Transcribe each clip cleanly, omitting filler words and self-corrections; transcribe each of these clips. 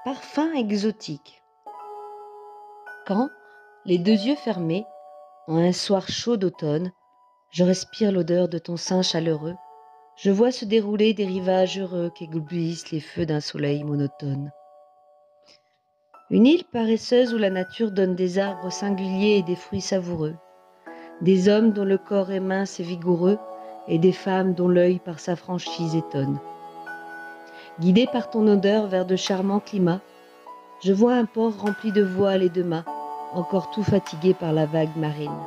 Parfum exotique. Quand, les deux yeux fermés, en un soir chaud d'automne, je respire l'odeur de ton sein chaleureux, je vois se dérouler des rivages heureux qu'éblouissent les feux d'un soleil monotone. Une île paresseuse où la nature donne des arbres singuliers et des fruits savoureux, des hommes dont le corps est mince et vigoureux, et des femmes dont l'œil par sa franchise étonne. Guidé par ton odeur vers de charmants climats, je vois un port rempli de voiles et de mâts, encore tout fatigué par la vague marine.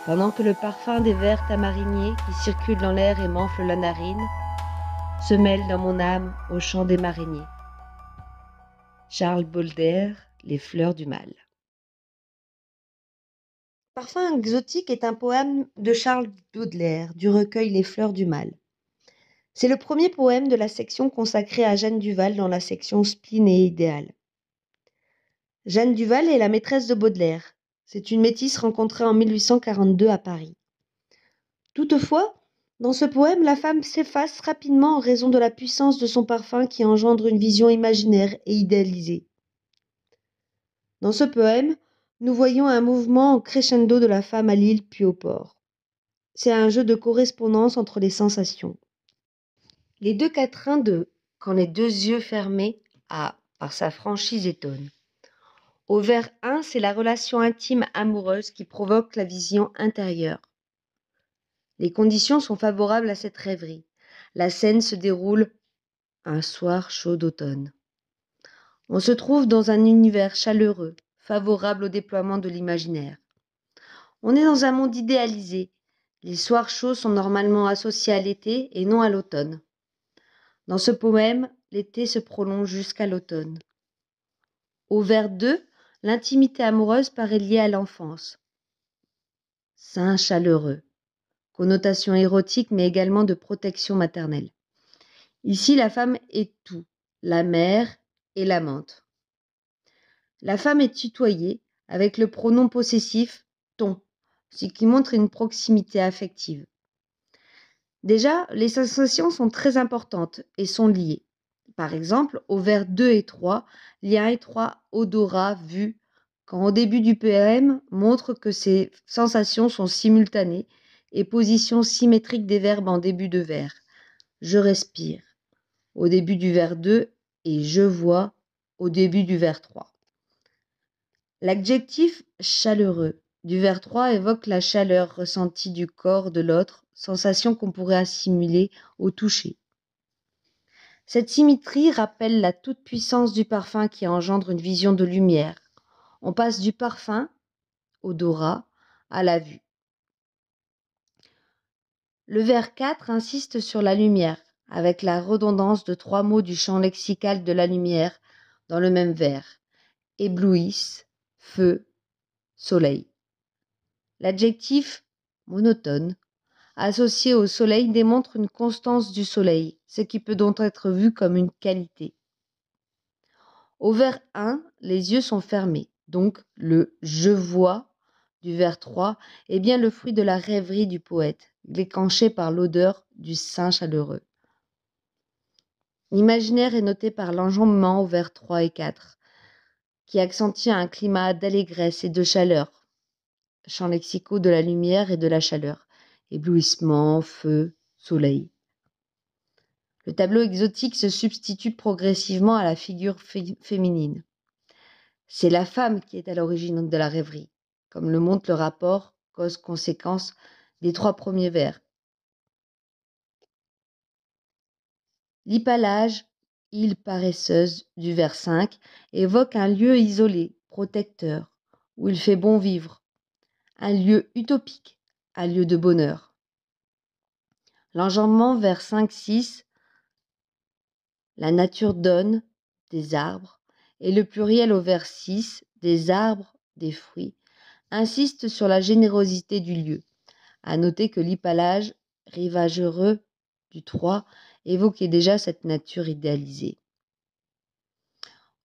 Pendant que le parfum des verts tamariniers qui circulent dans l'air et m'enfle la narine, se mêle dans mon âme au chant des mariniers. Charles Baudelaire, Les fleurs du mal. Parfum exotique est un poème de Charles Baudelaire, du recueil Les fleurs du mal. C'est le premier poème de la section consacrée à Jeanne Duval dans la section Spleen et idéal. Jeanne Duval est la maîtresse de Baudelaire. C'est une métisse rencontrée en 1842 à Paris. Toutefois, dans ce poème, la femme s'efface rapidement en raison de la puissance de son parfum qui engendre une vision imaginaire et idéalisée. Dans ce poème, nous voyons un mouvement crescendo de la femme à l'île puis au port. C'est un jeu de correspondance entre les sensations. Les deux quatrains de « Quand les deux yeux fermés » a, par sa franchise, étonne. Au vers 1, c'est la relation intime amoureuse qui provoque la vision intérieure. Les conditions sont favorables à cette rêverie. La scène se déroule un soir chaud d'automne. On se trouve dans un univers chaleureux, favorable au déploiement de l'imaginaire. On est dans un monde idéalisé. Les soirs chauds sont normalement associés à l'été et non à l'automne. Dans ce poème, l'été se prolonge jusqu'à l'automne. Au vers 2, l'intimité amoureuse paraît liée à l'enfance. Sein chaleureux, connotation érotique mais également de protection maternelle. Ici, la femme est tout, la mère et l'amante. La femme est tutoyée avec le pronom possessif ton, ce qui montre une proximité affective. Déjà, les sensations sont très importantes et sont liées. Par exemple, au vers 2 et 3, lien étroit odorat-vue, quand au début du poème montre que ces sensations sont simultanées et position symétrique des verbes en début de vers. Je respire au début du vers 2 et je vois au début du vers 3. L'adjectif chaleureux du vers 3 évoque la chaleur ressentie du corps de l'autre, sensation qu'on pourrait assimiler au toucher. Cette symétrie rappelle la toute-puissance du parfum qui engendre une vision de lumière. On passe du parfum, odorat, à la vue. Le vers 4 insiste sur la lumière, avec la redondance de 3 mots du champ lexical de la lumière dans le même vers. Éblouissent, feu, soleil. L'adjectif monotone, associé au soleil, démontre une constance du soleil, ce qui peut donc être vu comme une qualité. Au vers 1, les yeux sont fermés, donc le « je vois » du vers 3 est bien le fruit de la rêverie du poète, déclenché par l'odeur du sein chaleureux. L'imaginaire est noté par l'enjambement au vers 3 et 4, qui accentue un climat d'allégresse et de chaleur, champs lexicaux de la lumière et de la chaleur, éblouissement, feu, soleil. Le tableau exotique se substitue progressivement à la figure féminine. C'est la femme qui est à l'origine de la rêverie, comme le montre le rapport cause-conséquence des 3 premiers vers. L'hypallage, île paresseuse du vers 5, évoque un lieu isolé, protecteur, où il fait bon vivre, un lieu utopique, un lieu de bonheur. L'enjambement vers 5-6, la nature donne des arbres, et le pluriel au vers 6, des arbres, des fruits, insiste sur la générosité du lieu. À noter que l'hypallage, rivage heureux du 3, évoquait déjà cette nature idéalisée.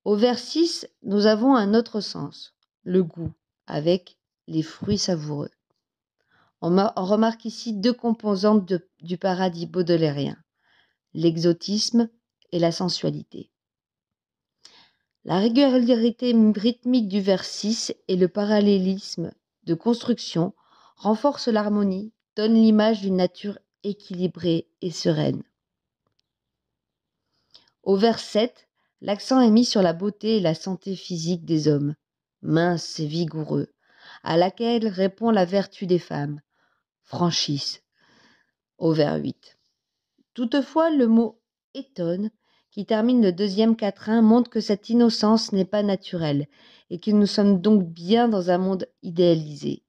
Au vers 6, nous avons un autre sens, le goût, avec les fruits savoureux. On remarque ici 2 composantes du paradis baudelairien, l'exotisme et la sensualité. La régularité rythmique du vers 6 et le parallélisme de construction renforcent l'harmonie, donnent l'image d'une nature équilibrée et sereine. Au vers 7, l'accent est mis sur la beauté et la santé physique des hommes, minces et vigoureux, à laquelle répond la vertu des femmes, franchise, au vers 8. Toutefois, le mot étonne, qui termine le deuxième quatrain, montre que cette innocence n'est pas naturelle et que nous sommes donc bien dans un monde idéalisé.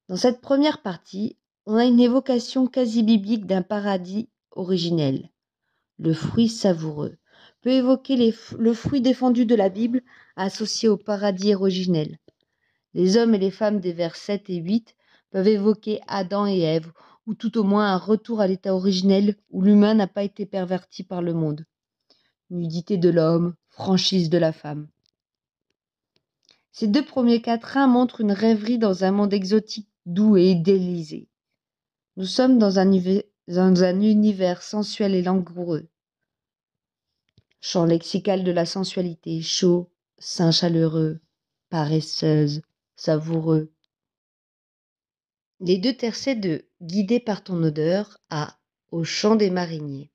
Dans cette première partie, on a une évocation quasi biblique d'un paradis originel. Le fruit savoureux peut évoquer le fruit défendu de la Bible associé au paradis originel. Les hommes et les femmes des vers 7 et 8 peuvent évoquer Adam et Ève, ou tout au moins un retour à l'état originel où l'humain n'a pas été perverti par le monde. Nudité de l'homme, franchise de la femme. Ces deux premiers quatrains montrent une rêverie dans un monde exotique, doux et idéalisé. Nous sommes dans un univers sensuel et langoureux. Champ lexical de la sensualité, chaud, sein chaleureux, paresseuse, savoureux. Les deux tercets de Guidé par ton odeur à Au chant des mariniers.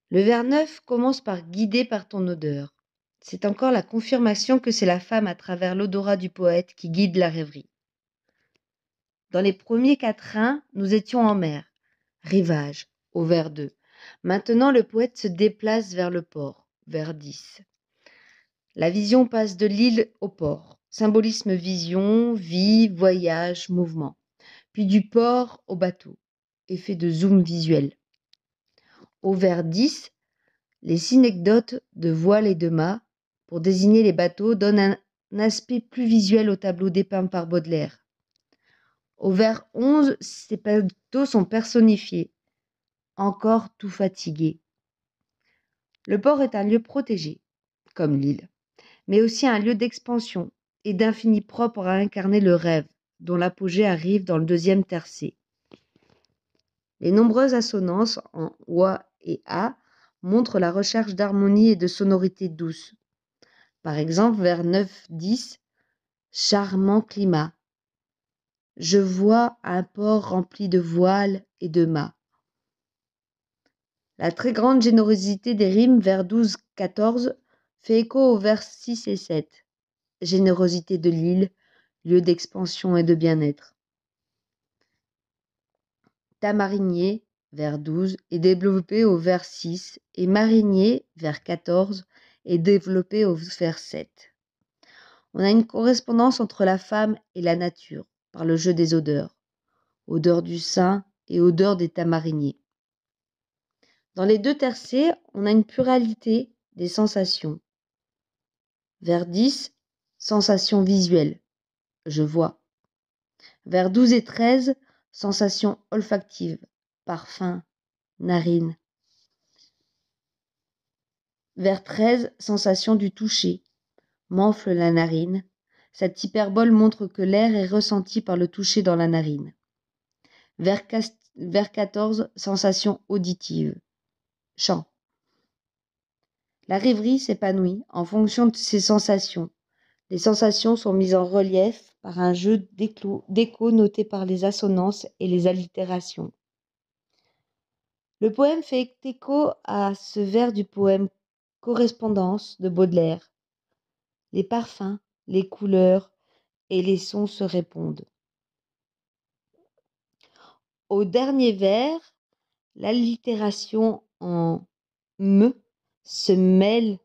Le vers 9 commence par Guidé par ton odeur. C'est encore la confirmation que c'est la femme à travers l'odorat du poète qui guide la rêverie. Dans les premiers quatrains, nous étions en mer, rivage, au vers 2. Maintenant, le poète se déplace vers le port, vers 10. La vision passe de l'île au port. Symbolisme vision, vie, voyage, mouvement. Puis du port au bateau. Effet de zoom visuel. Au vers 10, les synecdoques de voile et de mât, pour désigner les bateaux, donnent un aspect plus visuel au tableau dépeint par Baudelaire. Au vers 11, ces bateaux sont personnifiés, encore tout fatigués. Le port est un lieu protégé, comme l'île, mais aussi un lieu d'expansion et d'infini propre à incarner le rêve, dont l'apogée arrive dans le deuxième tercet. Les nombreuses assonances en oua et a montrent la recherche d'harmonie et de sonorité douce. Par exemple, vers 9-10, charmant climat. Je vois un port rempli de voiles et de mâts. La très grande générosité des rimes vers 12-14 fait écho aux vers 6 et 7. Générosité de l'île, lieu d'expansion et de bien-être. Ta marinier, vers 12, est développé au vers 6 et marinier, vers 14, est développé au vers 7. On a une correspondance entre la femme et la nature par le jeu des odeurs, odeur du sein et odeur des tamariniers. Dans les deux tercets, on a une pluralité des sensations. Vers 10, sensation visuelle, je vois. Vers 12 et 13, sensation olfactive, parfum, narine. Vers 13, sensation du toucher, m'enfle la narine. Cette hyperbole montre que l'air est ressenti par le toucher dans la narine. Vers 14, sensation auditive, chant. La rêverie s'épanouit en fonction de ses sensations. Les sensations sont mises en relief par un jeu d'échos noté par les assonances et les allitérations. Le poème fait écho à ce vers du poème Correspondance de Baudelaire. Les parfums, les couleurs et les sons se répondent. Au dernier vers, l'allitération en me se mêle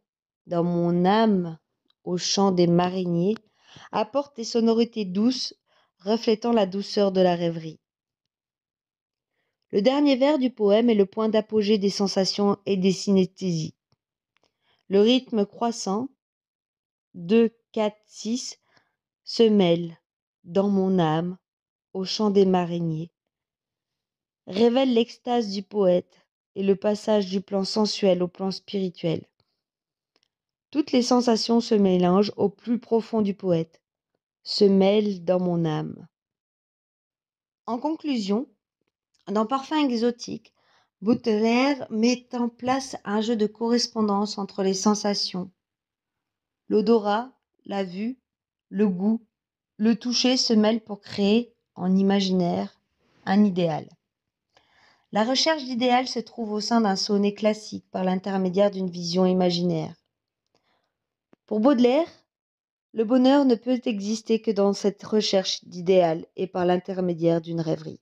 dans mon âme au chant des mariniers, apporte des sonorités douces, reflétant la douceur de la rêverie. Le dernier vers du poème est le point d'apogée des sensations et des synesthésies. Le rythme croissant, 2, 4, 6, se mêle dans mon âme au chant des mariniers, révèle l'extase du poète et le passage du plan sensuel au plan spirituel. Toutes les sensations se mélangent au plus profond du poète, se mêlent dans mon âme. En conclusion, dans Parfum exotique, Baudelaire met en place un jeu de correspondance entre les sensations. L'odorat, la vue, le goût, le toucher se mêlent pour créer, en imaginaire, un idéal. La recherche d'idéal se trouve au sein d'un sonnet classique par l'intermédiaire d'une vision imaginaire. Pour Baudelaire, le bonheur ne peut exister que dans cette recherche d'idéal et par l'intermédiaire d'une rêverie.